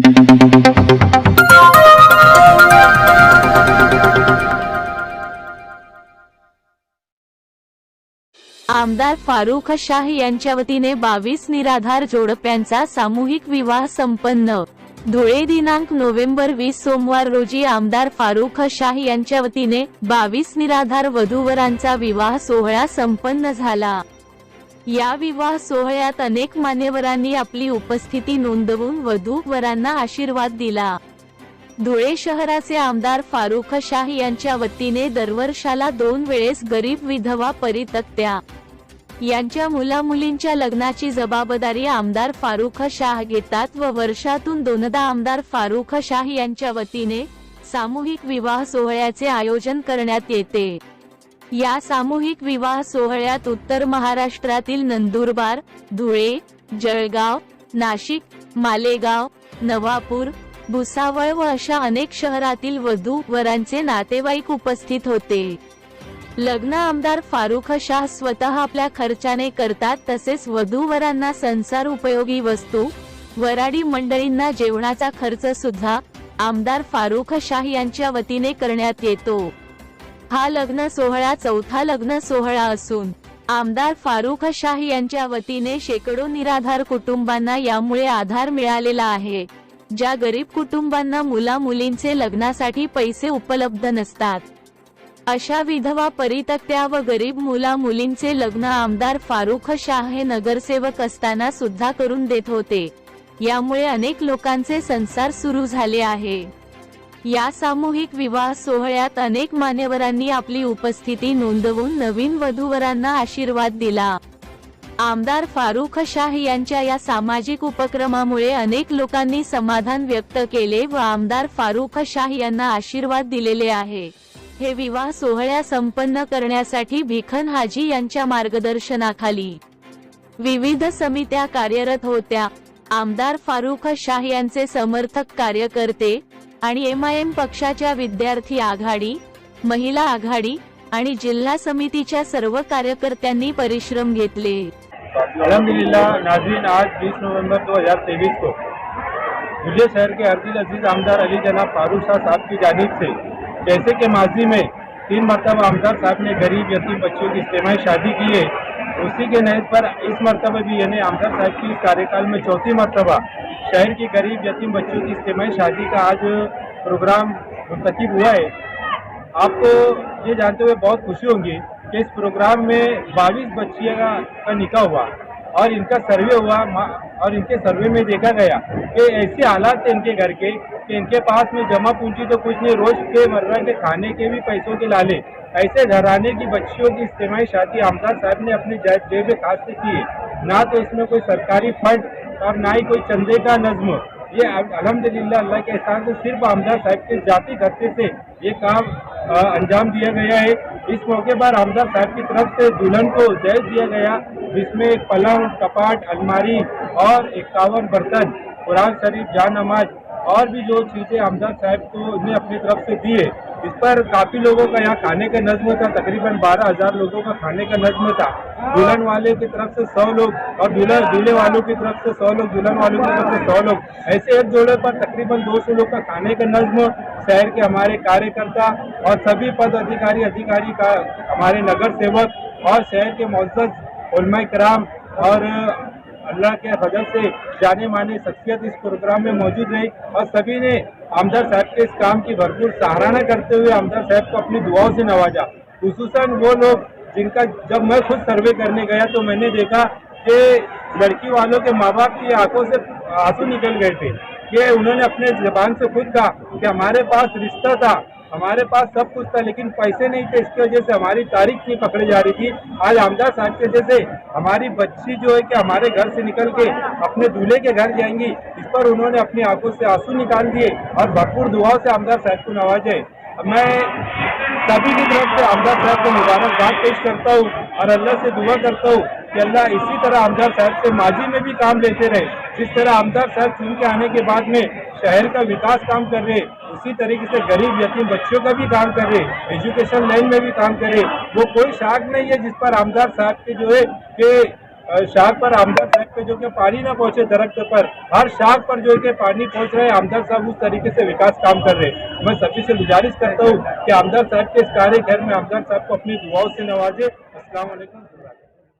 आमदार फारुख शाह यांच्या वतीने 22 निराधार जोडप्यांचा सामूहिक विवाह संपन्न। धुळे दिनांक नोव्हेंबर 20 सोमवार रोजी आमदार फारुख शाह यांच्या वतीने 22 निराधार वधूवरांचा विवाह सोहळा संपन्न झाला। या विवाह सोहळ्यात अनेक मान्यवरांनी आपली उपस्थिती नोंदवून वधू वरांना आशीर्वाद दिला। धुळे शहराचे आमदार फारुख शाह यांच्या वतीने दरवर्षाला 2 वेळेस गरीब विधवा परित्यक्त्या यांच्या मुलामुलींच्या लग्नाची जबाबदारी आमदार फारुख शाह घेतात व वर्षातून 2दा आमदार फारुख शाह यांच्या वतीने सामूहिक विवाह सोहळ्याचे आयोजन करण्यात येते। या सामूहिक विवाह सोहळ्यात उत्तर महाराष्ट्रातील नंदुरबार, धुळे, जळगाव, नाशिक, मालेगाव, नवापूर, भुसावळ व अशा अनेक शहरातील वधू वरांचे नातेवाईक उपस्थित होते। लग्न आमदार फारुख शाह स्वतः आपल्या खर्चाने करतात, तसेच वधू वरांना संसार उपयोगी वस्तू, वराडी मंडळींना जेवणाचा खर्च सुद्धा आमदार फारुख शाह यांच्या वतीने करण्यात येतो। हा लग्न सोहळा 4था लग्न सोहळा असून आमदार फारुख शाह यांच्या वतीने शेकडो निराधार कुटुंबांना यामुळे आधार मिळालेला आहे। ज्या गरीब कुटुंबांना मुला मुलींचे लग्नासाठी पैसे उपलब्ध नसतात, अशा विधवा परित्यक्त्या व गरीब मुला मुलींचे लग्न आमदार फारुख शाह हे नगरसेवक असताना सुद्धा करून देत होते। यामुळे अनेक लोकांचे संसार सुरू झाले आहे। या सामूहिक विवाह सोहळ्यात अनेक मान्यवरांनी आपली उपस्थिती नोंदवून नवीन वधूवरांना आशीर्वाद दिला। आमदार फारुख शाह यांच्या या सामाजिक उपक्रमामुळे अनेक लोकांनी समाधान व्यक्त केले व आमदार फारुख शाह यांना आशीर्वाद दिलेले आहे। हे विवाह सोहळ्या संपन्न करण्यासाठी भिखन हाजी यांच्या मार्गदर्शनाखाली विविध समित्या कार्यरत होत्या। आमदार फारुख शाह यांचे समर्थक कार्यकर्ते आणि एमआयएम पक्षाच्या विद्यार्थी आघाडी, महिला आघाडी आणि जिल्हा समितीच्या सर्व कार्यकर्त्यांनी परिश्रम घेतले। अल्हम्दुलिल्लाह नाज़रीन, आज 20 नवंबर 2023 को धुले शहर के अर्जिल अजीज आमदार अली जनाब फारूक शाह साहब की जानिब से, जैसे कि माजी में 3 मरतबा आमदार साहब ने गरीब यतीम बच्चों की इज्तिमाई शादी की है, उसी के नहज पर इस मरतबा भी यानी आमदार साहब की इस कार्यकाल में 4थी मरतबा शहर की गरीब यतीम बच्चों की इज्तिमाई शादी का आज प्रोग्राम मुंतखब हुआ है। आपको ये जानते हुए बहुत खुशी होगी कि इस प्रोग्राम में 22 बच्चियों का निकाह हुआ और इनका सर्वे हुआ और इनके सर्वे में देखा गया कि ऐसे हालात थे इनके घर के कि इनके पास में जमा पूंजी तो कुछ नहीं, रोज के मर्रा के खाने के भी पैसों के लाले। ऐसे घराने की बच्चियों की इज्तिमाई शादी आमदार साहब ने अपनी जेब खास से की है। ना तो इसमें कोई सरकारी फंड और ना ही कोई चंदे का नज्म। ये अल्हम्दुलिल्लाह अल्लाह के एहसान से सिर्फ आमदार साहब के जाती खर्चे से ये काम अंजाम दिया गया है। इस मौके पर आमदार साहब की तरफ से दुल्हन को दहेज दिया गया, जिसमें एक पलंग, कपाट, अलमारी और 51 बर्तन, कुरान शरीफ, जान नमाज और भी जो चीज़ें आमदार साहब को ने अपनी तरफ से दी है। इस पर काफ़ी लोगों का यहाँ खाने का नज्म था, तकरीबन 12,000 लोगों का खाने का नज्म था। दुल्हन वाले की तरफ से 100 लोग और दूल्हे वालों की तरफ से 100 लोग, दुल्हन वालों की तरफ से 100 लोग, ऐसे एक जोड़े पर तकरीबन 200 लोग का खाने का नज्म। शहर के हमारे कार्यकर्ता और सभी पद अधिकारी का हमारे नगर सेवक और शहर के मुअज़्ज़ज़ उलमा किराम और अल्लाह के फजल से जाने माने शख्सियत इस प्रोग्राम में मौजूद रही और सभी ने आमदार साहब के इस काम की भरपूर सराहना करते हुए आमदार साहब को अपनी दुआओं से नवाजा। खुसूसन वो लोग जिनका जब मैं खुद सर्वे करने गया तो मैंने देखा कि लड़की वालों के माँ बाप की आंखों से आंसू निकल गए थे कि उन्होंने अपने ज़बान से खुद कहा कि हमारे पास रिश्ता था, हमारे पास सब कुछ था, लेकिन पैसे नहीं थे। इसकी वजह से हमारी तारीख नहीं पकड़ी जा रही थी। आज आमदार साहब के जैसे हमारी बच्ची जो है कि हमारे घर से निकल के अपने दूल्हे के घर जाएंगी, इस पर उन्होंने अपनी आंखों से आंसू निकाल दिए और भरपूर दुआओं से आमदार साहब को नवाजे। मैं सभी की तरफ से आमदार साहब को मुबारकबाद पेश करता हूँ और अल्लाह से दुआ करता हूँ कि अल्लाह इसी तरह आमदार साहब से माजी में भी काम लेते रहे। जिस तरह आमदार साहब चुन के आने के बाद में शहर का विकास काम कर रहे, उसी तरीके से गरीब यतीम बच्चों का भी काम कर रहे, एजुकेशन लाइन में भी काम करे। वो कोई शाख नहीं है जिस पर आमदार साहब के जो है कि शाख पर आमदार साहब पे जो कि पानी ना पहुंचे दरख्त पर, हर शाख पर जो है कि पानी पहुंच रहा है। आमदार साहब उस तरीके से विकास काम कर रहे हैं। मैं सभी से गुजारिश करता हूँ कि आमदार साहब के इस कार्य घर में आमदार साहब को अपनी दुआओं से नवाजे। अस्सलाम वालेकुम।